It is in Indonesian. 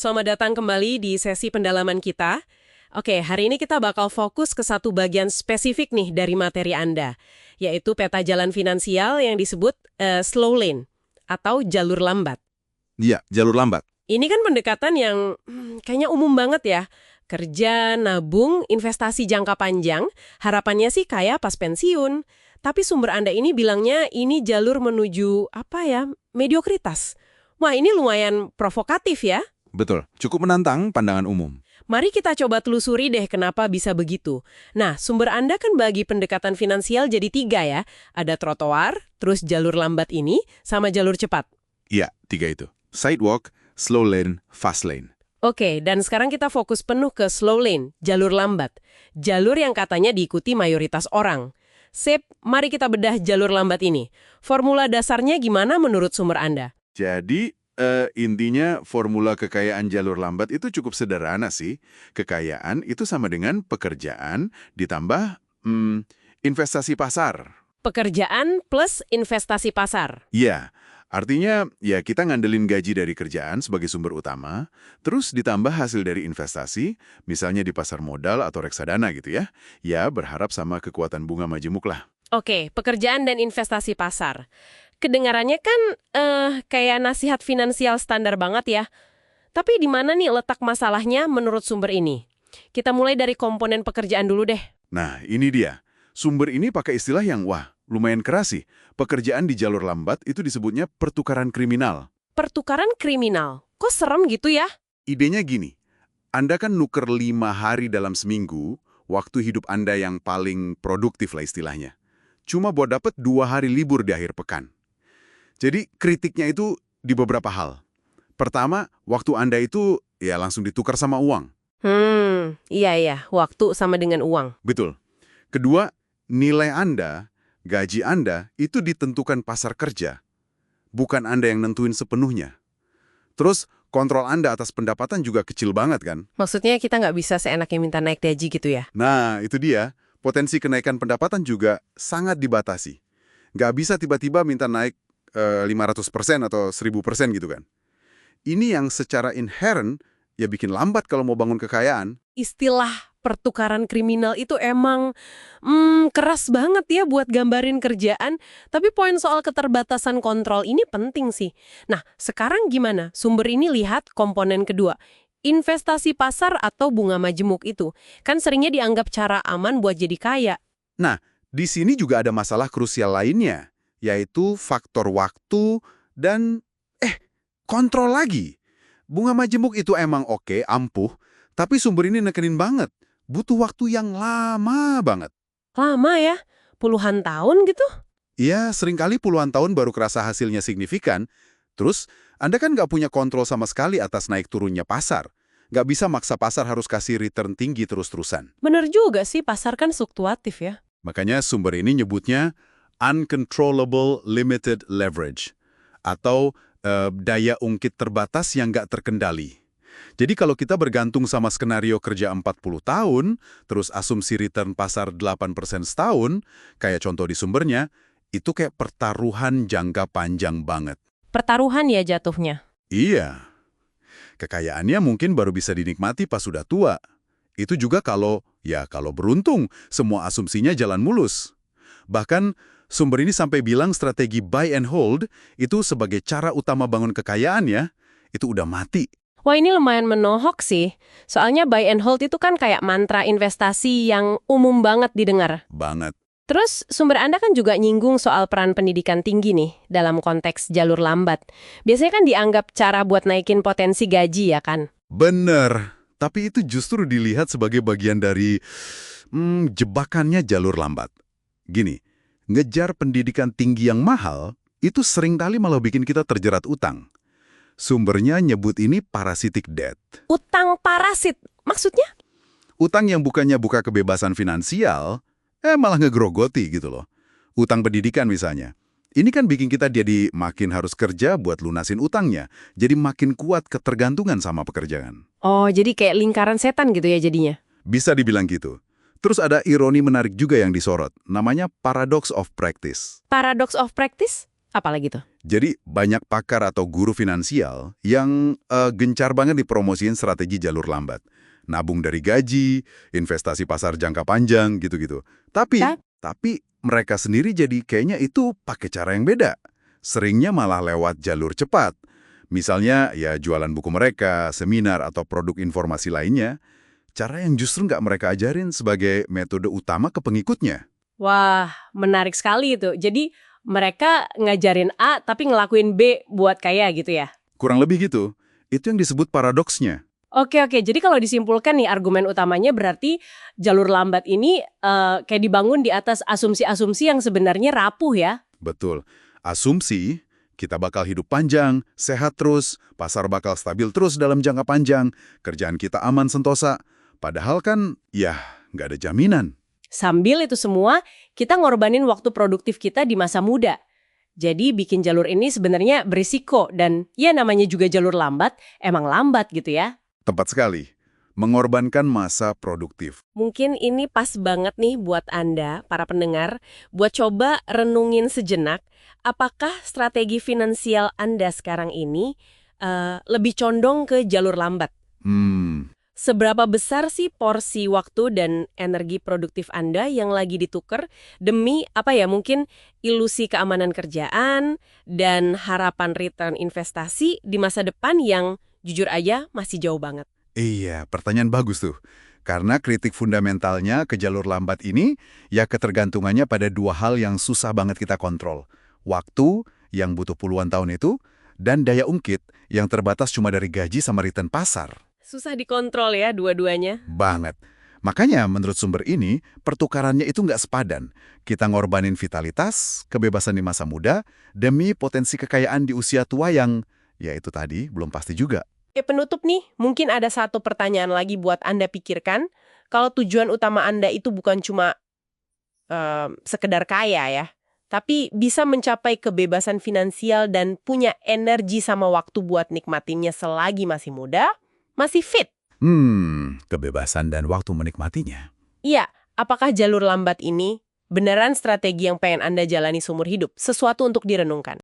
Selamat datang kembali di sesi pendalaman kita. Oke, hari ini kita bakal fokus ke satu bagian spesifik nih dari materi Anda, yaitu peta jalan finansial yang disebut slow lane atau jalur lambat. Iya, jalur lambat. Ini kan pendekatan yang kayaknya umum banget ya. Kerja, nabung, investasi jangka panjang, harapannya sih kaya pas pensiun. Tapi sumber Anda ini bilangnya ini jalur menuju, mediokritas. Wah, ini lumayan provokatif ya. Betul, cukup menantang pandangan umum. Mari kita coba telusuri deh kenapa bisa begitu. Nah, sumber Anda kan bagi pendekatan finansial jadi 3 ya. Ada trotoar, terus jalur lambat ini, sama jalur cepat. Iya, 3 itu. Sidewalk, slow lane, fast lane. Oke, dan sekarang kita fokus penuh ke slow lane, jalur lambat. Jalur yang katanya diikuti mayoritas orang. Sip, mari kita bedah jalur lambat ini. Formula dasarnya gimana menurut sumber Anda? Jadi, intinya formula kekayaan jalur lambat itu cukup sederhana sih. Kekayaan itu sama dengan pekerjaan ditambah investasi pasar. Pekerjaan plus investasi pasar. Iya, artinya ya kita ngandelin gaji dari kerjaan sebagai sumber utama, terus ditambah hasil dari investasi, misalnya di pasar modal atau reksadana gitu ya. Ya berharap sama kekuatan bunga majemuk lah. Oke, pekerjaan dan investasi pasar. Kedengarannya kan kayak nasihat finansial standar banget ya. Tapi di mana nih letak masalahnya menurut sumber ini? Kita mulai dari komponen pekerjaan dulu deh. Nah, ini dia. Sumber ini pakai istilah yang, lumayan keras sih. Pekerjaan di jalur lambat itu disebutnya pertukaran kriminal. Pertukaran kriminal? Kok serem gitu ya? Idenya gini, Anda kan nuker 5 hari dalam seminggu, waktu hidup Anda yang paling produktif lah istilahnya. Cuma buat dapat 2 hari libur di akhir pekan. Jadi kritiknya itu di beberapa hal. Pertama, waktu Anda itu ya langsung ditukar sama uang. Iya, waktu sama dengan uang. Betul. Kedua, nilai Anda, gaji Anda itu ditentukan pasar kerja. Bukan Anda yang nentuin sepenuhnya. Terus, kontrol Anda atas pendapatan juga kecil banget kan? Maksudnya kita nggak bisa seenaknya minta naik gaji gitu ya? Nah, itu dia. Potensi kenaikan pendapatan juga sangat dibatasi. Nggak bisa tiba-tiba minta naik 500% atau 1000% gitu kan. Ini yang secara inherent ya bikin lambat kalau mau bangun kekayaan. Istilah pertukaran kriminal itu emang keras banget ya buat gambarin kerjaan. Tapi poin soal keterbatasan kontrol ini penting sih. Nah, sekarang gimana? Sumber ini lihat komponen kedua. Investasi pasar atau bunga majemuk itu. Kan seringnya dianggap cara aman buat jadi kaya. Nah, di sini juga ada masalah krusial lainnya, yaitu faktor waktu dan kontrol lagi. Bunga majemuk itu emang oke, ampuh, tapi sumber ini nekenin banget. Butuh waktu yang lama banget. Lama ya? Puluhan tahun gitu? Iya, seringkali puluhan tahun baru kerasa hasilnya signifikan. Terus, Anda kan nggak punya kontrol sama sekali atas naik turunnya pasar. Nggak bisa maksa pasar harus kasih return tinggi terus-terusan. Bener juga sih, pasar kan fluktuatif ya. Makanya sumber ini nyebutnya uncontrollable limited leverage, atau daya ungkit terbatas yang nggak terkendali. Jadi kalau kita bergantung sama skenario kerja 40 tahun, terus asumsi return pasar 8% setahun, kayak contoh di sumbernya, itu kayak pertaruhan jangka panjang banget. Pertaruhan ya jatuhnya. Iya. Kekayaannya mungkin baru bisa dinikmati pas sudah tua. Itu juga kalau beruntung, semua asumsinya jalan mulus. Bahkan, sumber ini sampai bilang strategi buy and hold itu sebagai cara utama bangun kekayaan ya, itu udah mati. Wah, ini lumayan menohok sih. Soalnya buy and hold itu kan kayak mantra investasi yang umum banget didengar. Banget. Terus sumber Anda kan juga nyinggung soal peran pendidikan tinggi nih dalam konteks jalur lambat. Biasanya kan dianggap cara buat naikin potensi gaji ya kan? Bener. Tapi itu justru dilihat sebagai bagian dari jebakannya jalur lambat. Gini, ngejar pendidikan tinggi yang mahal itu seringkali malah bikin kita terjerat utang. Sumbernya nyebut ini parasitic debt. Utang parasit, maksudnya? Utang yang bukannya buka kebebasan finansial, malah ngegrogoti gitu loh. Utang pendidikan misalnya. Ini kan bikin kita jadi makin harus kerja buat lunasin utangnya. Jadi makin kuat ketergantungan sama pekerjaan. Oh, jadi kayak lingkaran setan gitu ya jadinya? Bisa dibilang gitu. Terus ada ironi menarik juga yang disorot. Namanya paradox of practice. Paradox of practice? Apalagi tuh? Jadi banyak pakar atau guru finansial yang gencar banget dipromosiin strategi jalur lambat. Nabung dari gaji, investasi pasar jangka panjang, gitu-gitu. Tapi mereka sendiri jadi kayaknya itu pakai cara yang beda. Seringnya malah lewat jalur cepat. Misalnya ya jualan buku mereka, seminar, atau produk informasi lainnya. Cara yang justru nggak mereka ajarin sebagai metode utama ke pengikutnya. Wah, menarik sekali itu. Jadi mereka ngajarin A tapi ngelakuin B buat kaya gitu ya? Kurang lebih gitu. Itu yang disebut paradoksnya. Oke, jadi kalau disimpulkan nih argumen utamanya berarti jalur lambat ini kayak dibangun di atas asumsi-asumsi yang sebenarnya rapuh ya? Betul. Asumsi, kita bakal hidup panjang, sehat terus, pasar bakal stabil terus dalam jangka panjang, kerjaan kita aman sentosa. Padahal kan, ya, nggak ada jaminan. Sambil itu semua, kita ngorbanin waktu produktif kita di masa muda. Jadi bikin jalur ini sebenarnya berisiko dan ya namanya juga jalur lambat, emang lambat gitu ya. Tepat sekali. Mengorbankan masa produktif. Mungkin ini pas banget nih buat Anda, para pendengar, buat coba renungin sejenak, apakah strategi finansial Anda sekarang ini lebih condong ke jalur lambat? Seberapa besar sih porsi waktu dan energi produktif Anda yang lagi ditukar demi mungkin ilusi keamanan kerjaan dan harapan return investasi di masa depan yang jujur aja masih jauh banget? Iya, pertanyaan bagus tuh. Karena kritik fundamentalnya ke jalur lambat ini, ya ketergantungannya pada dua hal yang susah banget kita kontrol. Waktu, yang butuh puluhan tahun itu, dan daya ungkit, yang terbatas cuma dari gaji sama return pasar. Susah dikontrol ya dua-duanya. Banget. Makanya menurut sumber ini, pertukarannya itu nggak sepadan. Kita ngorbanin vitalitas, kebebasan di masa muda, demi potensi kekayaan di usia tua yang, ya itu tadi, belum pasti juga. Penutup nih, mungkin ada satu pertanyaan lagi buat Anda pikirkan. Kalau tujuan utama Anda itu bukan cuma sekedar kaya ya, tapi bisa mencapai kebebasan finansial dan punya energi sama waktu buat nikmatinnya selagi masih muda, masih fit. Kebebasan dan waktu menikmatinya. Iya, apakah jalur lambat ini beneran strategi yang pengen Anda jalani seumur hidup? Sesuatu untuk direnungkan.